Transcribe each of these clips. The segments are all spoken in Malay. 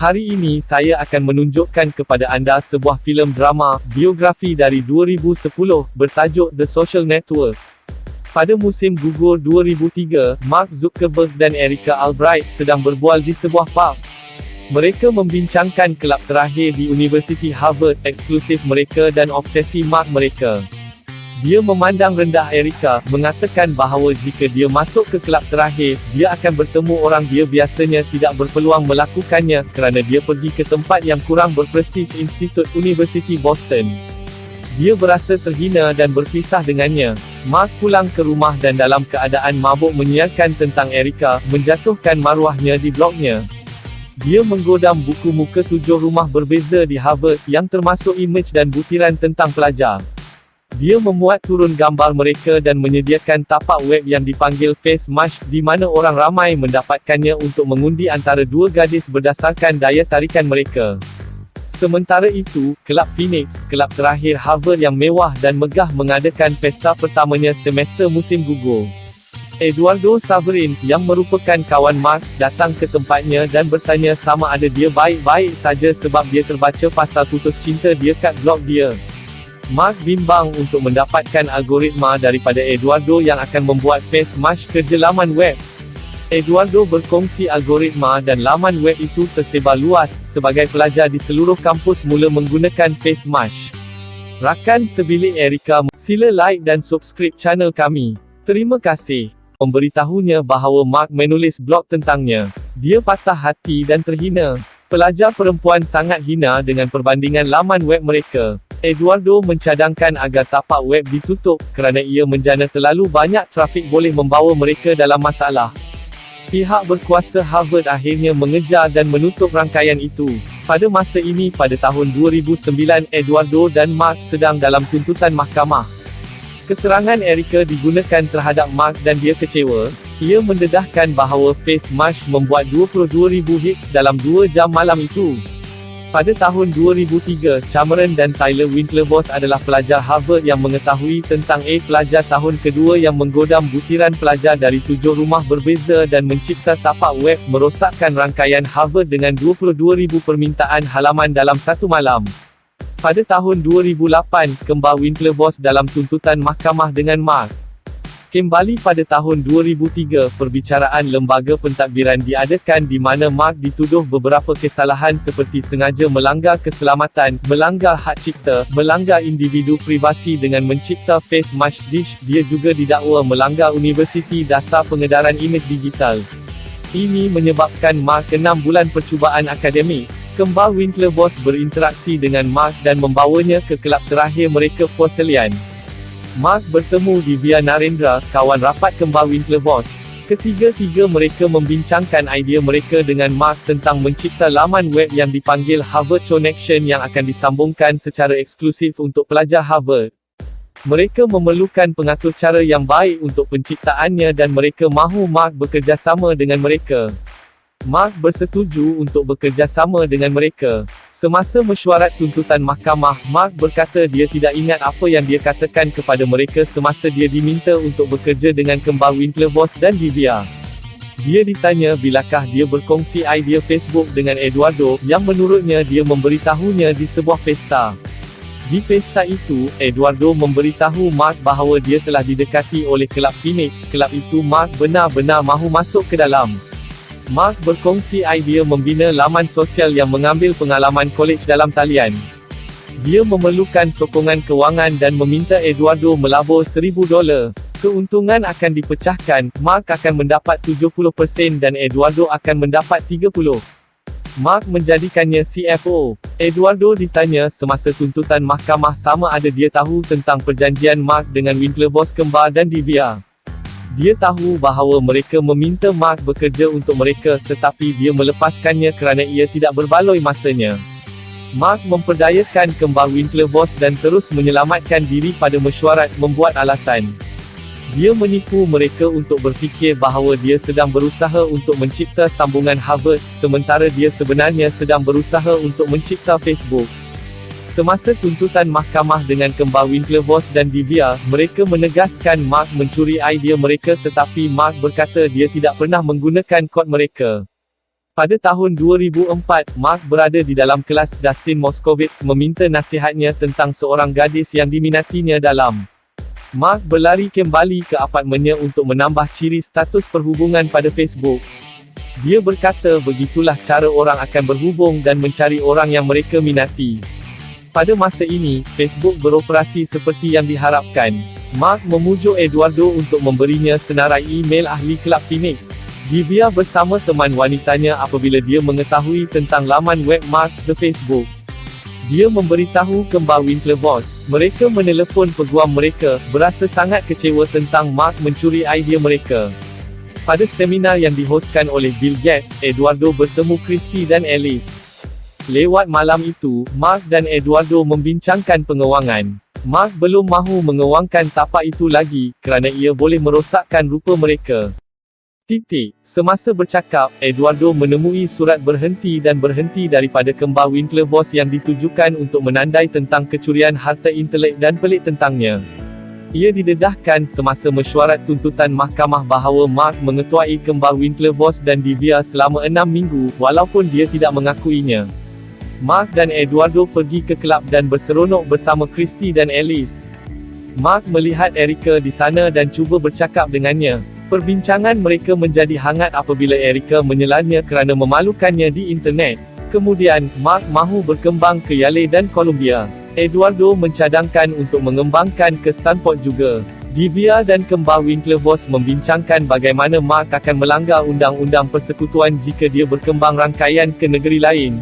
Hari ini saya akan menunjukkan kepada anda sebuah filem drama, biografi dari 2010, bertajuk The Social Network. Pada musim gugur 2003, Mark Zuckerberg dan Erica Albright sedang berbual di sebuah pub. Mereka membincangkan kelab terakhir di Universiti Harvard, eksklusif mereka dan obsesi Mark mereka. Dia memandang rendah Erica, mengatakan bahawa jika dia masuk ke kelab terakhir, dia akan bertemu orang dia biasanya tidak berpeluang melakukannya, kerana dia pergi ke tempat yang kurang berprestij, Institut Universiti Boston. Dia berasa terhina dan berpisah dengannya. Mark pulang ke rumah dan dalam keadaan mabuk menyiarkan tentang Erica, menjatuhkan maruahnya di blognya. Dia menggodam buku muka 7 rumah berbeza di Harvard, yang termasuk imej dan butiran tentang pelajar. Dia memuat turun gambar mereka dan menyediakan tapak web yang dipanggil Face Mash, di mana orang ramai mendapatkannya untuk mengundi antara dua gadis berdasarkan daya tarikan mereka. Sementara itu, Kelab Phoenix, kelab terakhir Harvard yang mewah dan megah, mengadakan pesta pertamanya semester musim gugur. Eduardo Saverin, yang merupakan kawan Mark, datang ke tempatnya dan bertanya sama ada dia baik-baik saja sebab dia terbaca pasal putus cinta dia kat blog dia. Mark bimbang untuk mendapatkan algoritma daripada Eduardo yang akan membuat Face Mash kerja laman web. Eduardo berkongsi algoritma dan laman web itu tersebar luas, sebagai pelajar di seluruh kampus mula menggunakan Face Mash. Rakan sebilik Erica, sila like dan subscribe channel kami. Terima kasih. Memberitahunya bahawa Mark menulis blog tentangnya. Dia patah hati dan terhina. Pelajar perempuan sangat hina dengan perbandingan laman web mereka. Eduardo mencadangkan agar tapak web ditutup, kerana ia menjana terlalu banyak trafik boleh membawa mereka dalam masalah. Pihak berkuasa Harvard akhirnya mengejar dan menutup rangkaian itu. Pada masa ini pada tahun 2009, Eduardo dan Mark sedang dalam tuntutan mahkamah. Keterangan Erica digunakan terhadap Mark dan dia kecewa. Ia mendedahkan bahawa Face Mash membuat 22,000 hits dalam 2 jam malam itu. Pada tahun 2003, Cameron dan Tyler Winklevoss adalah pelajar Harvard yang mengetahui tentang pelajar tahun kedua yang menggodam butiran pelajar dari 7 rumah berbeza dan mencipta tapak web, merosakkan rangkaian Harvard dengan 22,000 permintaan halaman dalam satu malam. Pada tahun 2008, kembar Winklevoss dalam tuntutan mahkamah dengan Mark. Kembali pada tahun 2003, perbicaraan lembaga pentadbiran diadakan di mana Mark dituduh beberapa kesalahan seperti sengaja melanggar keselamatan, melanggar hak cipta, melanggar individu privasi dengan mencipta Face Mash Dish. Dia juga didakwa melanggar Universiti Dasar Pengedaran Imej Digital. Ini menyebabkan Mark 6 bulan percubaan akademik. Kembar Winklevoss berinteraksi dengan Mark dan membawanya ke kelab terakhir mereka, Porcelain. Mark bertemu Divya Narendra, kawan rapat kembar Winklevoss. Ketiga-tiga mereka membincangkan idea mereka dengan Mark tentang mencipta laman web yang dipanggil Harvard Connection yang akan disambungkan secara eksklusif untuk pelajar Harvard. Mereka memerlukan pengatur cara yang baik untuk penciptaannya dan mereka mahu Mark bekerjasama dengan mereka. Mark bersetuju untuk bekerjasama dengan mereka. Semasa mesyuarat tuntutan mahkamah, Mark berkata dia tidak ingat apa yang dia katakan kepada mereka semasa dia diminta untuk bekerja dengan kembar Winklevoss dan Divya. Dia ditanya bilakah dia berkongsi idea Facebook dengan Eduardo, yang menurutnya dia memberitahunya di sebuah pesta. Di pesta itu, Eduardo memberitahu Mark bahawa dia telah didekati oleh kelab Phoenix. Kelab itu Mark benar-benar mahu masuk ke dalam. Mark berkongsi idea membina laman sosial yang mengambil pengalaman kolej dalam talian. Dia memerlukan sokongan kewangan dan meminta Eduardo melabur $1,000. Keuntungan akan dipecahkan, Mark akan mendapat 70% dan Eduardo akan mendapat 30%. Mark menjadikannya CFO. Eduardo ditanya semasa tuntutan mahkamah sama ada dia tahu tentang perjanjian Mark dengan Winklevoss kembar dan Divya. Dia tahu bahawa mereka meminta Mark bekerja untuk mereka, tetapi dia melepaskannya kerana ia tidak berbaloi masanya. Mark memperdayakan kembar Winklevoss dan terus menyelamatkan diri pada mesyuarat, membuat alasan. Dia menipu mereka untuk berfikir bahawa dia sedang berusaha untuk mencipta sambungan Harvard, sementara dia sebenarnya sedang berusaha untuk mencipta Facebook. Semasa tuntutan mahkamah dengan kembar Winklevoss dan Divya, mereka menegaskan Mark mencuri idea mereka, tetapi Mark berkata dia tidak pernah menggunakan kod mereka. Pada tahun 2004, Mark berada di dalam kelas. Dustin Moskovitz meminta nasihatnya tentang seorang gadis yang diminatinya dalam. Mark berlari kembali ke apartmennya untuk menambah ciri status perhubungan pada Facebook. Dia berkata begitulah cara orang akan berhubung dan mencari orang yang mereka minati. Pada masa ini, Facebook beroperasi seperti yang diharapkan. Mark memujuk Eduardo untuk memberinya senarai email ahli Kelab Phoenix. Divya bersama teman wanitanya apabila dia mengetahui tentang laman web Mark ke Facebook. Dia memberitahu kembar Winklevoss. Mereka menelefon peguam mereka, berasa sangat kecewa tentang Mark mencuri idea mereka. Pada seminar yang dihoskan oleh Bill Gates, Eduardo bertemu Christy dan Alice. Lewat malam itu, Mark dan Eduardo membincangkan pengewangan. Mark belum mahu mengewangkan tapak itu lagi, kerana ia boleh merosakkan rupa mereka. Semasa bercakap, Eduardo menemui surat berhenti dan berhenti daripada kembar Winklevoss yang ditujukan untuk menandai tentang kecurian harta intelek dan pelik tentangnya. Ia didedahkan semasa mesyuarat tuntutan mahkamah bahawa Mark mengetuai kembar Winklevoss dan Divya selama 6 minggu, walaupun dia tidak mengakuinya. Mark dan Eduardo pergi ke kelab dan berseronok bersama Christy dan Alice. Mark melihat Erica di sana dan cuba bercakap dengannya. Perbincangan mereka menjadi hangat apabila Erica menyelarnya kerana memalukannya di internet. Kemudian, Mark mahu berkembang ke Yale dan Columbia. Eduardo mencadangkan untuk mengembangkan ke Stanford juga. Divya dan kembar Winklevoss membincangkan bagaimana Mark akan melanggar undang-undang persekutuan jika dia berkembang rangkaian ke negeri lain.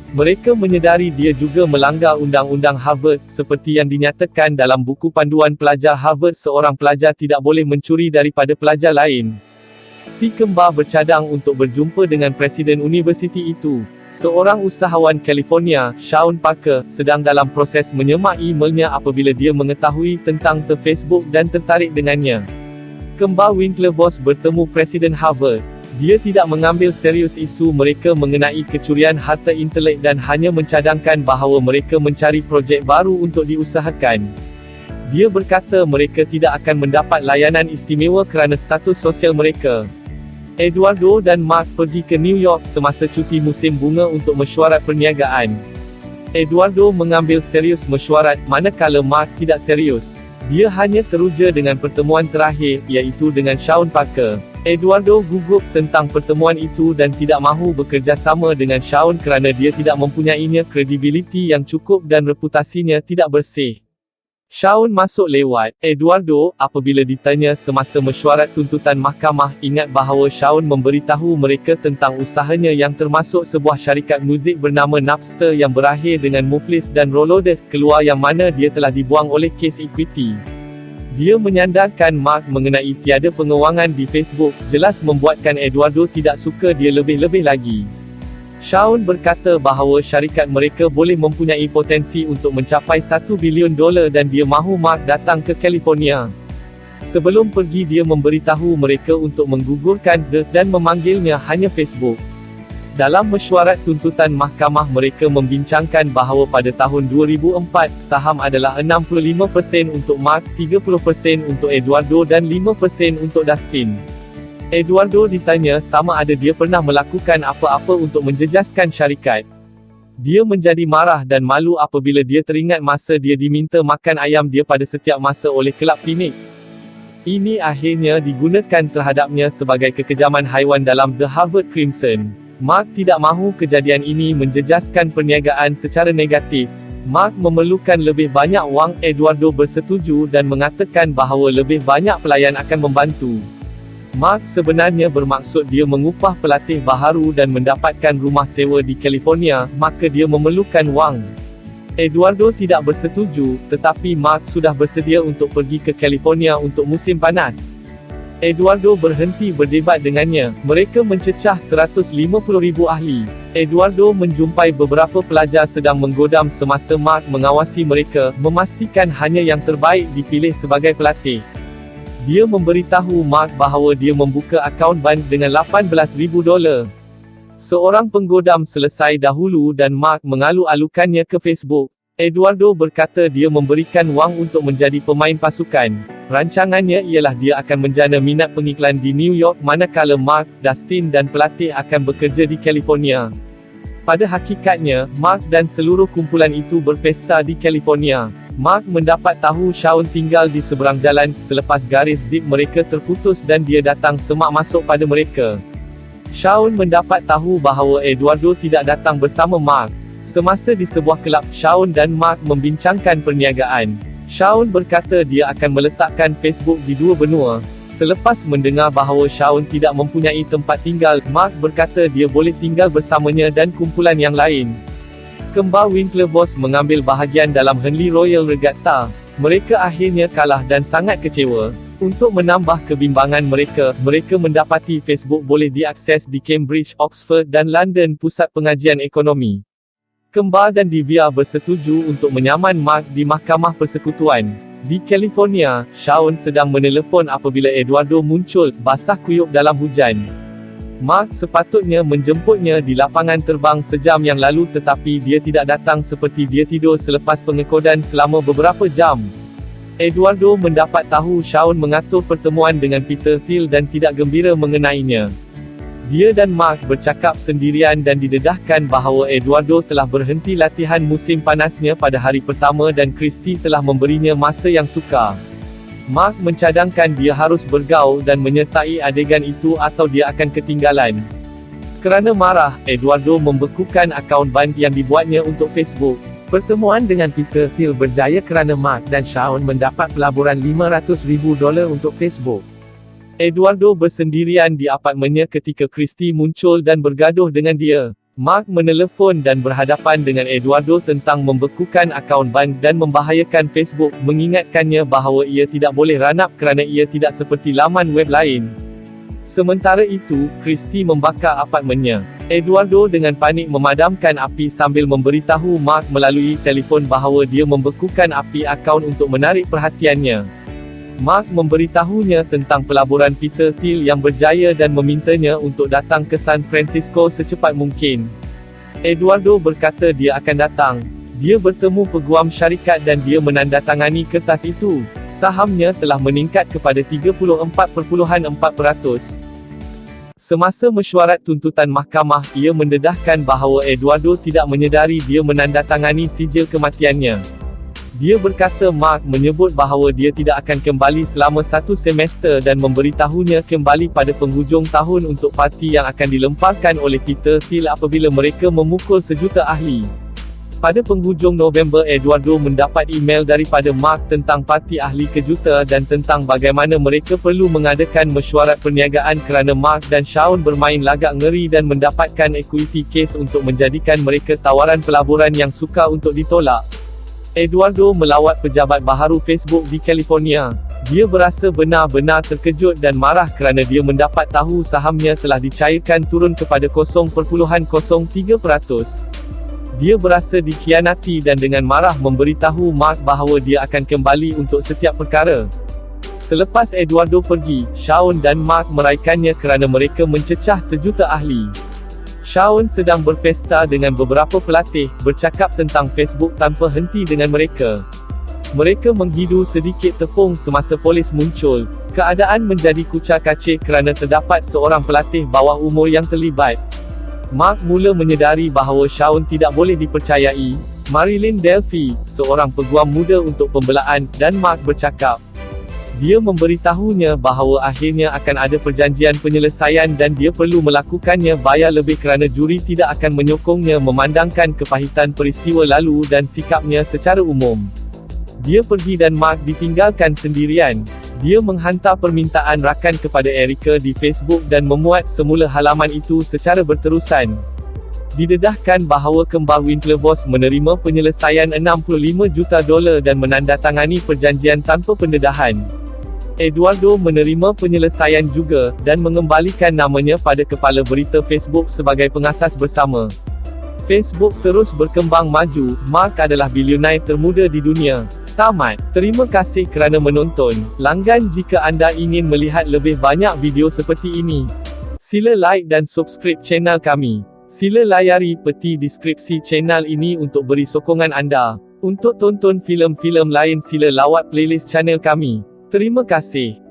Mereka menyedari dia juga melanggar undang-undang Harvard, seperti yang dinyatakan dalam buku panduan pelajar Harvard. Seorang pelajar tidak boleh mencuri daripada pelajar lain. Si kembar bercadang untuk berjumpa dengan presiden universiti itu. Seorang usahawan California, Sean Parker, sedang dalam proses menyemak emailnya apabila dia mengetahui tentang Facebook dan tertarik dengannya. Kembar Winklevoss bertemu presiden Harvard. Dia tidak mengambil serius isu mereka mengenai kecurian harta intelek dan hanya mencadangkan bahawa mereka mencari projek baru untuk diusahakan. Dia berkata mereka tidak akan mendapat layanan istimewa kerana status sosial mereka. Eduardo dan Mark pergi ke New York semasa cuti musim bunga untuk mesyuarat perniagaan. Eduardo mengambil serius mesyuarat, manakala Mark tidak serius. Dia hanya teruja dengan pertemuan terakhir, iaitu dengan Sean Parker. Eduardo gugup tentang pertemuan itu dan tidak mahu bekerjasama dengan Sean kerana dia tidak mempunyainya kredibiliti yang cukup dan reputasinya tidak bersih. Sean masuk lewat Eduardo apabila ditanya semasa mesyuarat tuntutan mahkamah. Ingat bahawa Sean memberitahu mereka tentang usahanya yang termasuk sebuah syarikat muzik bernama Napster yang berakhir dengan muflis dan Rolode keluar, yang mana dia telah dibuang oleh kes equity. Dia menyandarkan Mark mengenai tiada pengewangan di Facebook, jelas membuatkan Eduardo tidak suka dia lebih-lebih lagi. Sean berkata bahawa syarikat mereka boleh mempunyai potensi untuk mencapai $1 bilion dan dia mahu Mark datang ke California. Sebelum pergi dia memberitahu mereka untuk menggugurkan dan memanggilnya hanya Facebook. Dalam mesyuarat tuntutan mahkamah mereka membincangkan bahawa pada tahun 2004, saham adalah 65% untuk Mark, 30% untuk Eduardo dan 5% untuk Dustin. Eduardo ditanya sama ada dia pernah melakukan apa-apa untuk menjejaskan syarikat. Dia menjadi marah dan malu apabila dia teringat masa dia diminta makan ayam dia pada setiap masa oleh Kelab Phoenix. Ini akhirnya digunakan terhadapnya sebagai kekejaman haiwan dalam The Harvard Crimson. Mark tidak mahu kejadian ini menjejaskan perniagaan secara negatif. Mark memerlukan lebih banyak wang. Eduardo bersetuju dan mengatakan bahawa lebih banyak pelayan akan membantu. Mark sebenarnya bermaksud dia mengupah pelatih baharu dan mendapatkan rumah sewa di California, maka dia memerlukan wang. Eduardo tidak bersetuju, tetapi Mark sudah bersedia untuk pergi ke California untuk musim panas. Eduardo berhenti berdebat dengannya. Mereka mencecah 150,000 ahli. Eduardo menjumpai beberapa pelajar sedang menggodam semasa Mark mengawasi mereka, memastikan hanya yang terbaik dipilih sebagai pelatih. Dia memberitahu Mark bahawa dia membuka akaun bank dengan $18,000. Seorang penggodam selesai dahulu dan Mark mengalu-alukannya ke Facebook. Eduardo berkata dia memberikan wang untuk menjadi pemain pasukan. Rancangannya ialah dia akan menjana minat pengiklan di New York manakala Mark, Dustin dan pelatih akan bekerja di California. Pada hakikatnya, Mark dan seluruh kumpulan itu berpesta di California. Mark mendapat tahu Shawn tinggal di seberang jalan, selepas garis zip mereka terputus dan dia datang semak masuk pada mereka. Shawn mendapat tahu bahawa Eduardo tidak datang bersama Mark. Semasa di sebuah kelab, Shawn dan Mark membincangkan perniagaan. Shawn berkata dia akan meletakkan Facebook di dua benua. Selepas mendengar bahawa Shawn tidak mempunyai tempat tinggal, Mark berkata dia boleh tinggal bersamanya dan kumpulan yang lain. Kembar Winklevoss mengambil bahagian dalam Henley Royal Regatta. Mereka akhirnya kalah dan sangat kecewa. Untuk menambah kebimbangan mereka, mereka mendapati Facebook boleh diakses di Cambridge, Oxford dan London pusat pengajian ekonomi. Kembar dan Divya bersetuju untuk menyaman Mark di Mahkamah Persekutuan. Di California, Shawn sedang menelefon apabila Eduardo muncul, basah kuyup dalam hujan. Mark sepatutnya menjemputnya di lapangan terbang sejam yang lalu tetapi dia tidak datang seperti dia tidur selepas pengekodan selama beberapa jam. Eduardo mendapat tahu Shawn mengatur pertemuan dengan Peter Thiel dan tidak gembira mengenainya. Dia dan Mark bercakap sendirian dan didedahkan bahawa Eduardo telah berhenti latihan musim panasnya pada hari pertama dan Christie telah memberinya masa yang sukar. Mark mencadangkan dia harus bergaul dan menyertai adegan itu atau dia akan ketinggalan. Kerana marah, Eduardo membekukan akaun band yang dibuatnya untuk Facebook. Pertemuan dengan Peter Thiel berjaya kerana Mark dan Shawn mendapat pelaburan $500,000 untuk Facebook. Eduardo bersendirian di apartmennya ketika Christie muncul dan bergaduh dengan dia. Mark menelefon dan berhadapan dengan Eduardo tentang membekukan akaun band dan membahayakan Facebook, mengingatkannya bahawa ia tidak boleh ranap kerana ia tidak seperti laman web lain. Sementara itu, Christie membakar apartmennya. Eduardo dengan panik memadamkan api sambil memberitahu Mark melalui telefon bahawa dia membekukan api akaun untuk menarik perhatiannya. Mark memberitahunya tentang pelaburan Peter Thiel yang berjaya dan memintanya untuk datang ke San Francisco secepat mungkin. Eduardo berkata dia akan datang. Dia bertemu peguam syarikat dan dia menandatangani kertas itu. Sahamnya telah meningkat kepada 34.4%. Semasa mesyuarat tuntutan mahkamah, ia mendedahkan bahawa Eduardo tidak menyedari dia menandatangani sijil kematiannya. Dia berkata Mark menyebut bahawa dia tidak akan kembali selama 1 semester dan memberitahunya kembali pada penghujung tahun untuk parti yang akan dilemparkan oleh Peter Thiel apabila mereka memukul sejuta ahli. Pada penghujung November, Eduardo mendapat email daripada Mark tentang parti ahli kejuta dan tentang bagaimana mereka perlu mengadakan mesyuarat perniagaan kerana Mark dan Shawn bermain lagak ngeri dan mendapatkan equity case untuk menjadikan mereka tawaran pelaburan yang sukar untuk ditolak. Eduardo melawat pejabat baharu Facebook di California. Dia berasa benar-benar terkejut dan marah kerana dia mendapat tahu sahamnya telah dicairkan turun kepada 0.03%. Dia berasa dikhianati dan dengan marah memberitahu Mark bahawa dia akan kembali untuk setiap perkara. Selepas Eduardo pergi, Shawn dan Mark meraikannya kerana mereka mencecah sejuta ahli. Shawn sedang berpesta dengan beberapa pelatih, bercakap tentang Facebook tanpa henti dengan mereka. Mereka menghidu sedikit tepung semasa polis muncul. Keadaan menjadi kucar-kacir kerana terdapat seorang pelatih bawah umur yang terlibat. Mark mula menyedari bahawa Shawn tidak boleh dipercayai. Marilyn Delphi, seorang peguam muda untuk pembelaan, dan Mark bercakap. Dia memberitahunya bahawa akhirnya akan ada perjanjian penyelesaian dan dia perlu melakukannya bayar lebih kerana juri tidak akan menyokongnya memandangkan kepahitan peristiwa lalu dan sikapnya secara umum. Dia pergi dan Mark ditinggalkan sendirian. Dia menghantar permintaan rakan kepada Erica di Facebook dan memuat semula halaman itu secara berterusan. Didedahkan bahawa kembar Winklevoss menerima penyelesaian $65 juta dan menandatangani perjanjian tanpa pendedahan. Eduardo menerima penyelesaian juga, dan mengembalikan namanya pada kepala berita Facebook sebagai pengasas bersama. Facebook terus berkembang maju. Mark adalah bilioner termuda di dunia. Tamat. Terima kasih kerana menonton. Langgan jika anda ingin melihat lebih banyak video seperti ini. Sila like dan subscribe channel kami. Sila layari peti deskripsi channel ini untuk beri sokongan anda. Untuk tonton filem-filem lain sila lawat playlist channel kami. Terima kasih.